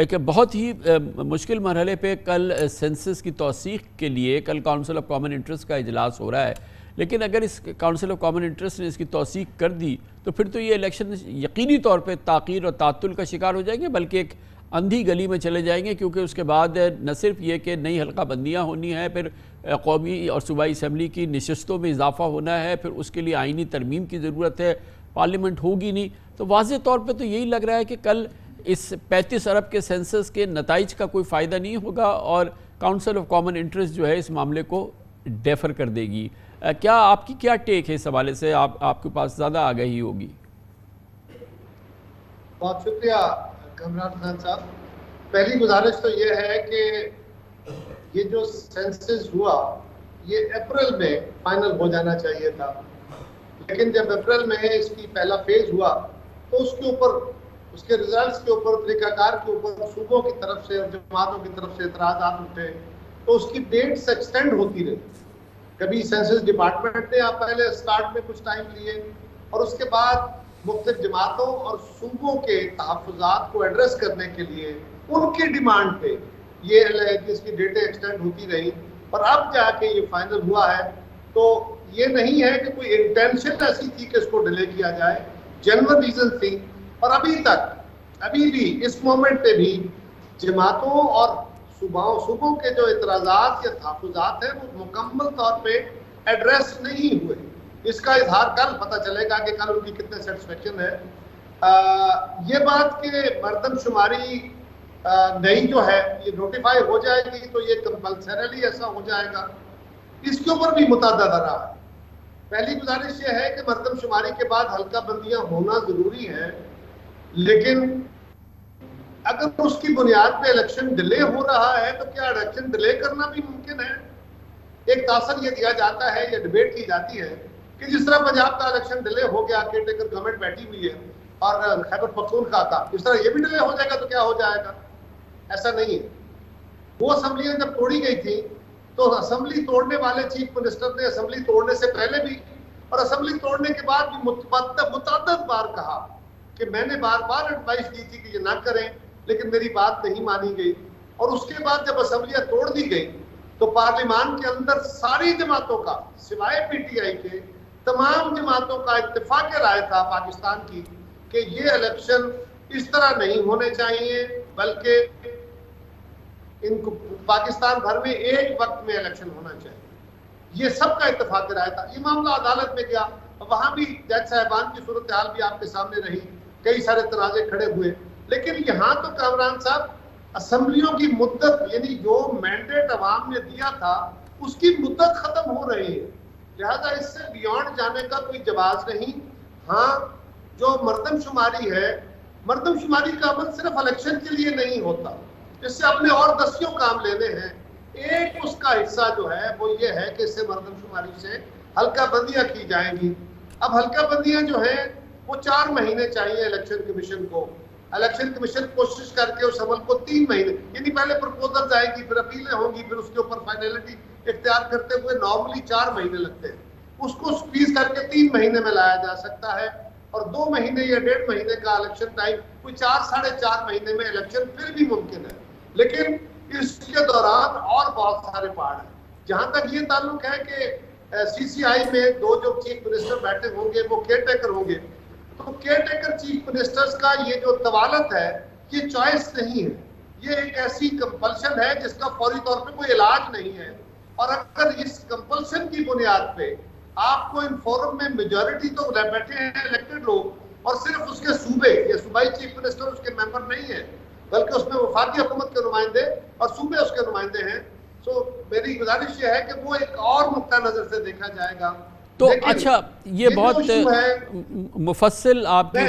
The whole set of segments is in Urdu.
کہ بہت ہی مشکل مرحلے پہ کل سینسس کی توثیق کے لیے کل کونسل آف کامن انٹرسٹ کا اجلاس ہو رہا ہے، لیکن اگر اس کونسل آف کامن انٹرسٹ نے اس کی توثیق کر دی تو پھر تو یہ الیکشن یقینی طور پہ تاخیر اور تعطل کا شکار ہو جائیں گے، بلکہ ایک اندھی گلی میں چلے جائیں گے، کیونکہ اس کے بعد نہ صرف یہ کہ نئی حلقہ بندیاں ہونی ہیں، پھر قومی اور صوبائی اسمبلی کی نشستوں میں اضافہ ہونا ہے، پھر اس کے لیے آئینی ترمیم کی ضرورت ہے، پارلیمنٹ ہوگی نہیں، تو واضح طور پہ تو یہی لگ رہا ہے کہ کل اس 35 ارب کے سینسس کے نتائج کا کوئی فائدہ نہیں ہوگا اور کونسل آف کامن انٹرسٹ جو ہے اس معاملے کو ڈیفر کر دے گی۔ کیا آپ کی کیا ٹیک ہے اس حوالے سے؟ آپ کے پاس زیادہ آگاہی ہوگی۔ بہت شکریہ کامران خان صاحب۔ پہلی گزارش تو یہ ہے کہ یہ جو سینسس ہوا یہ اپریل میں فائنل ہو جانا چاہیے تھا، لیکن جب اپریل میں اس کی پہلا فیز ہوا تو اس کے اوپر، اس کے ریزلٹس کے اوپر، طریقہ کار کے اوپر صوبوں کی طرف سے اور جماعتوں کی طرف سے اعتراضات اٹھے، تو اس کی ڈیٹس ایکسٹینڈ ہوتی رہی۔ کبھی سینسس ڈپارٹمنٹ نے پہلے سٹارٹ میں کچھ ٹائم لیے اور اس کے بعد مختلف جماعتوں اور صوبوں کے تحفظات کو ایڈریس کرنے کے لیے ان کی ڈیمانڈ پہ یہ اس کی ڈیٹیں ایکسٹینڈ ہوتی رہی، اور اب جا کے یہ فائنل ہوا ہے۔ تو یہ نہیں ہے کہ کوئی انٹینشن ایسی تھی کہ اس کو ڈیلے کیا جائے، جنرل ریزن تھی، اور ابھی بھی اس مومنٹ پہ بھی جماعتوں اور صوبوں کے جو اعتراضات یا تحفظات ہیں وہ مکمل طور پہ ایڈریس نہیں ہوئے۔ اس کا اظہار کل پتہ چلے گا کہ کل ان کی کتنے سیٹسفیکشن ہے۔ یہ بات کہ مردم شماری نئی جو ہے یہ نوٹیفائی ہو جائے گی تو یہ کمپلسریلی ایسا ہو جائے گا، اس کے اوپر بھی متعدد رہا ہے۔ پہلی گزارش یہ ہے کہ مردم شماری کے بعد حلقہ بندیاں ہونا ضروری ہے، لیکن اگر اس کی بنیاد پہ الیکشن ڈیلے ہو رہا ہے تو کیا الیکشن ڈیلے کرنا بھی ممکن ہے؟ ایک تاثر یہ دیا جاتا ہے، یہ ڈیبیٹ کی جاتی ہے کہ جس طرح پنجاب کا الیکشن ڈیلے ہو گیا، کیئر ٹیکر گورنمنٹ بیٹھی ہوئی ہے، اور خیبر پختونخوا کا اس طرح یہ بھی ڈیلے ہو جائے گا تو کیا ہو جائے گا؟ ایسا نہیں ہے۔ وہ اسمبلیاں جب توڑی گئی تھی تو اسمبلی توڑنے والے چیف منسٹر نے اسمبلی توڑنے سے پہلے بھی اور اسمبلی توڑنے کے بعد بھی متعدد بار کہا کہ میں نے بار بار ایڈوائس دی تھی کہ یہ نہ کریں، لیکن میری بات نہیں مانی گئی۔ اور اس کے بعد جب اسمبلیاں توڑ دی گئی تو پارلیمان کے اندر ساری جماعتوں کا سوائے پی ٹی آئی کے تمام جماعتوں کا اتفاق رائے تھا پاکستان کی کہ یہ الیکشن اس طرح نہیں ہونے چاہیے، بلکہ ان کو پاکستان بھر میں ایک وقت میں الیکشن ہونا چاہیے۔ یہ سب کا اتفاق رائے تھا۔ یہ معاملہ عدالت میں گیا، وہاں بھی جج صاحبان کی صورتحال بھی آپ کے سامنے رہی، کئی سارے تنازع کھڑے ہوئے، لیکن یہاں تو کامران صاحب اسمبلیوں کی مدت، یعنی جو مینڈیٹ عوام نے دیا تھا اس کی مدت ختم ہو رہی ہے، لہذا اس سے بیونڈ جانے کا کوئی جواز نہیں۔ ہاں، جو مردم شماری ہے، مردم شماری کا عمل صرف الیکشن کے لیے نہیں ہوتا، اس سے اپنے اور دسیوں کام لینے ہیں۔ ایک اس کا حصہ جو ہے وہ یہ ہے کہ اس سے مردم شماری سے حلقہ بندیاں کی جائیں گی۔ اب حلقہ بندیاں جو ہیں وہ 4 مہینے چاہیے الیکشن کمیشن کو۔ الیکشن کمیشن کوشش کر کے اس عمل کو 3 مہینے، یعنی پہلے پرپوزل آئے گی، پھر اپیلیں ہوں گی، پھر اس کے اوپر فائنلٹی اختیار کرتے ہوئے نارملی 4 مہینے لگتے ہیں، اس کو سکویز کر کے 3 مہینے میں لایا جا سکتا ہے، اور 2 مہینے یا 1.5 مہینے کا الیکشن ٹائم، کوئی 4-4.5 مہینے میں الیکشن پھر بھی ممکن ہے۔ لیکن اس کے دوران اور بہت سارے پہاڑ ہیں۔ جہاں تک یہ تعلق ہے کہ سی سی آئی میں 2 جو چیف منسٹر بیٹھے ہوں گے وہ کیئر ٹیکر ہوں گے، تو کیئر ٹیکر چیف منسٹرز کا یہ جو طوالت ہے یہ چوائس نہیں ہے، یہ ایک ایسی کمپلشن ہے جس کا فوری طور پہ کوئی علاج نہیں ہے۔ اور اگر اس کمپلشن کی بنیاد پہ آپ کو ان فورم میں میجورٹی تو بیٹھے ہیں الیکٹڈ لوگ، اور صرف اس کے صوبے یا صوبائی چیف منسٹر اس کے ممبر نہیں ہیں، بلکہ اس میں وفاقی حکومت کے نمائندے اور صوبے اس کے نمائندے ہیں، تو میری گزارش یہ ہے کہ وہ ایک اور نقطہ نظر سے دیکھا جائے گا۔ تو اچھا، یہ بہت مفصل آپ کی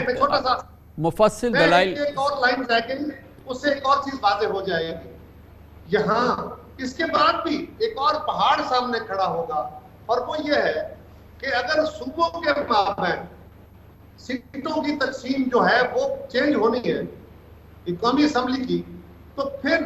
مفصل دلائل، ایک اور لائن سیکنڈ اس سے ایک اور چیز واضح ہو جائے گی۔ یہاں اس کے بعد بھی ایک اور پہاڑ سامنے کھڑا ہوگا، اور وہ یہ ہے کہ اگر صوبوں کے مابین سیٹوں کی تقسیم جو ہے وہ چینج ہونی ہے قومی اسمبلی کی، تو پھر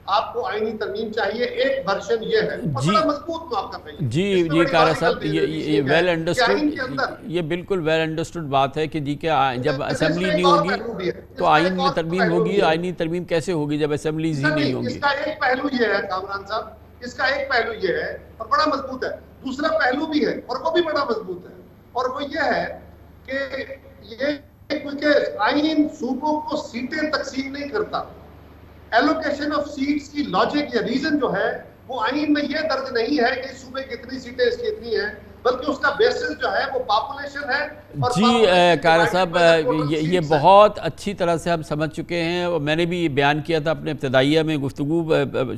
آپ کو آئینی ترمیم چاہیے، ایک ورژن یہ ہے اور بڑا مضبوط موقف ہے۔ جی قارا صاحب، یہ ویل انڈرسٹوڈ، یہ بالکل ویل انڈرسٹوڈ بات ہے کہ جی کہ جب اسمبلی نہیں ہوگی تو آئین میں ترمیم ہوگی، آئینی ترمیم کیسے ہوگی جب اسمبلیز ہی نہیں ہوں گی؟ اس کا ایک پہلو یہ ہے کامران صاحب، اس کا ایک پہلو یہ ہے اور بڑا مضبوط ہے، دوسرا پہلو بھی ہے اور وہ بھی بڑا مضبوط ہے، اور وہ یہ ہے کہ یہ کیونکہ آئین صوبوں کو سیٹیں تقسیم نہیں کرتا، ایلوکیشن آف سیٹس کی لاجک یا ریزن جو ہے وہ آئین میں یہ درج نہیں ہے کہ صوبے کی اتنی سیٹیں اس کی اتنی ہیں، بلکہ اس کا بیسس جو ہے وہ پاپولیشن ہے۔ جی قارا صاحب، یہ بہت اچھی طرح سے ہم سمجھ چکے ہیں، اور میں نے بھی یہ بیان کیا تھا اپنے ابتدائیہ میں گفتگو،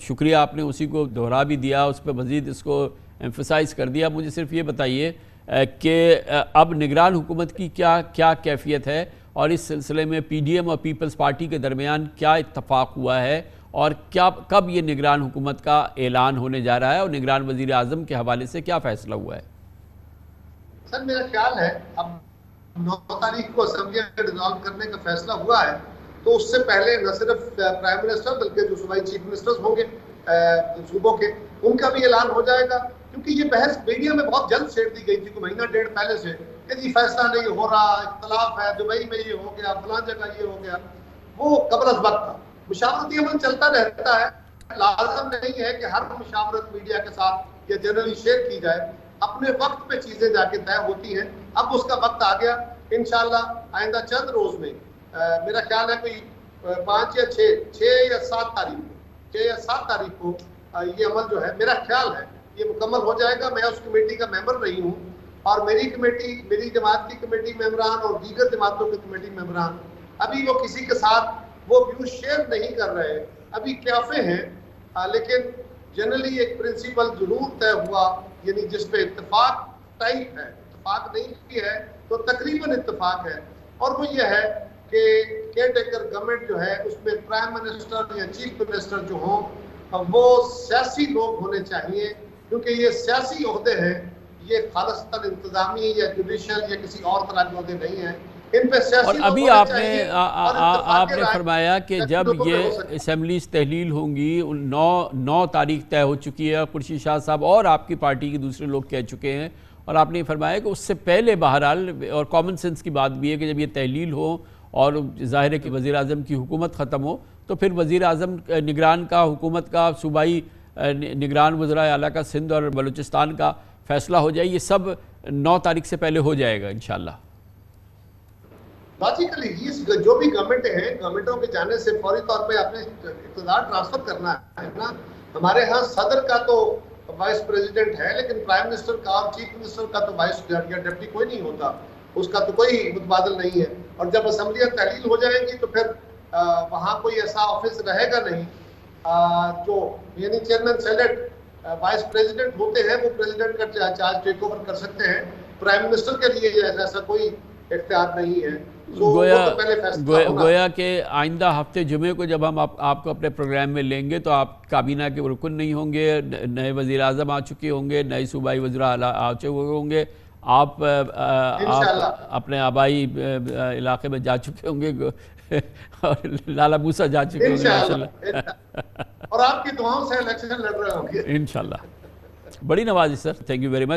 شکریہ آپ نے اسی کو دہرا بھی دیا، اس پہ مزید اس کو ایمفسائز کر دیا۔ مجھے صرف یہ بتائیے کہ اب نگران حکومت کی کیا کیفیت ہے، اور اس سلسلے میں پی ڈی ایم اور پیپلز پارٹی کے درمیان کیا اتفاق ہوا ہے، اور کب یہ نگران حکومت کا اعلان ہونے جا رہا ہے، اور نگران وزیر اعظم کے حوالے سے کیا فیصلہ ہوا ہے؟ سر میرا خیال ہے اب 9 تاریخ کو اسمبلی ڈیزالو کرنے کا فیصلہ ہوا ہے، تو اس سے پہلے نہ صرف پرائم منسٹر بلکہ جو صوبائی چیف منسٹرز ہوں گے صوبوں کے، ان کا بھی اعلان ہو جائے گا، کیونکہ یہ بحث میڈیا میں بہت جلد چھیڑ دی گئی تھی کہ مہینہ ڈیڑھ پہلے سے کہ جی فیصلہ نہیں ہو رہا، اختلاف ہے، دبئی میں یہ ہو گیا، فلاں جگہ یہ ہو گیا، وہ قبل از وقت تھا۔ مشاورتی عمل چلتا رہتا ہے، لازم نہیں ہے کہ ہر مشاورت میڈیا کے ساتھ یا جنرلی شیئر کی جائے، اپنے وقت پہ چیزیں جا کے طے ہوتی ہیں۔ اب اس کا وقت آ گیا، انشاءاللہ آئندہ چند روز میں میرا خیال ہے کوئی 5 یا 7 تاریخ کو یہ عمل جو ہے میرا خیال ہے یہ مکمل ہو جائے گا۔ میں اس کمیٹی کا ممبر رہی ہوں، اور میری کمیٹی، میری جماعت کی کمیٹی ممبران اور دیگر جماعتوں کے کمیٹی ممبران ابھی وہ کسی کے ساتھ وہ ویو شیئر نہیں کر رہے، ابھی قیافے ہیں، لیکن جنرلی ایک پرنسپل ضرور طے ہوا، یعنی جس پہ اتفاق ٹائپ ہے، اتفاق نہیں بھی ہے تو تقریباً اتفاق ہے، اور وہ یہ ہے کہ کیئر ٹیکر گورنمنٹ جو ہے اس میں پرائم منسٹر یا چیف منسٹر جو ہوں وہ سیاسی لوگ ہونے چاہیے، کیونکہ یہ سیاسی عہدے ہیں، یہ خالصتاً انتظامی یا جوڈیشل یا کسی اور طرح کے عہدے نہیں ہیں، ان پہ سیاسی اور لوگ ابھی ہونے چاہیے۔ آپ نے فرمایا کہ جب یہ اسمبلیز تحلیل ہوں گی، 9 تاریخ طے ہو چکی ہے، خورشید شاہ صاحب اور آپ کی پارٹی کے دوسرے لوگ کہہ چکے ہیں، اور آپ نے فرمایا کہ اس سے پہلے بہرحال، اور کامن سینس کی بات بھی ہے کہ جب یہ تحلیل ہو اور ظاہر ہے کہ وزیر اعظم کی حکومت ختم ہو، تو پھر وزیر اعظم نگران کا، حکومت کا، صوبائی نگران وزرائے اعلیٰ کا سندھ اور بلوچستان کا فیصلہ ہو جائے، یہ سب 9 تاریخ سے پہلے ہو جائے گا انشاءاللہ۔ لاجیکلی جو بھی گورنمنٹیں ہیں، گورنمنٹوں کے جانے سے فوری طور پہ اپنے اقتدار ٹرانسفر کرنا ہے نا۔ ہمارے ہاں صدر کا تو وائس پریزیڈنٹ ہے، لیکن پرائم منسٹر کا اور چیف منسٹر کا تو وائس یا ڈپٹی کوئی نہیں ہوتا، اس کا تو کوئی متبادل نہیں ہے، اور جب اسمبلیاں تحلیل ہو جائیں گی تو پھر وہاں کوئی ایسا آفس رہے گا نہیں جو، یعنی چیئرمین سینیٹ وائس پریزیڈنٹ ہوتے ہیں، وہ پریزیڈنٹ کا چارج ٹیک اوور کر سکتے ہیں، پرائم منسٹر کے لیے ایسا کوئی اختیار نہیں ہے۔ گویا کہ آئندہ ہفتے جمعے کو جب ہم آپ کو اپنے پروگرام میں لیں گے تو آپ کابینہ کے رکن نہیں ہوں گے، نئے وزیر اعظم آ چکے ہوں گے، نئے صوبائی وزراء آ چکے ہوں گے، آپ اپنے آبائی علاقے میں جا چکے ہوں گے، اور لالا موسیٰ جا چکے ہوں گے ماشاءاللہ، اور آپ کی دعاؤں سے الیکشن لڑ رہے ہوں گے انشاءاللہ۔ بڑی نوازش سر، تھینک یو ویری مچ۔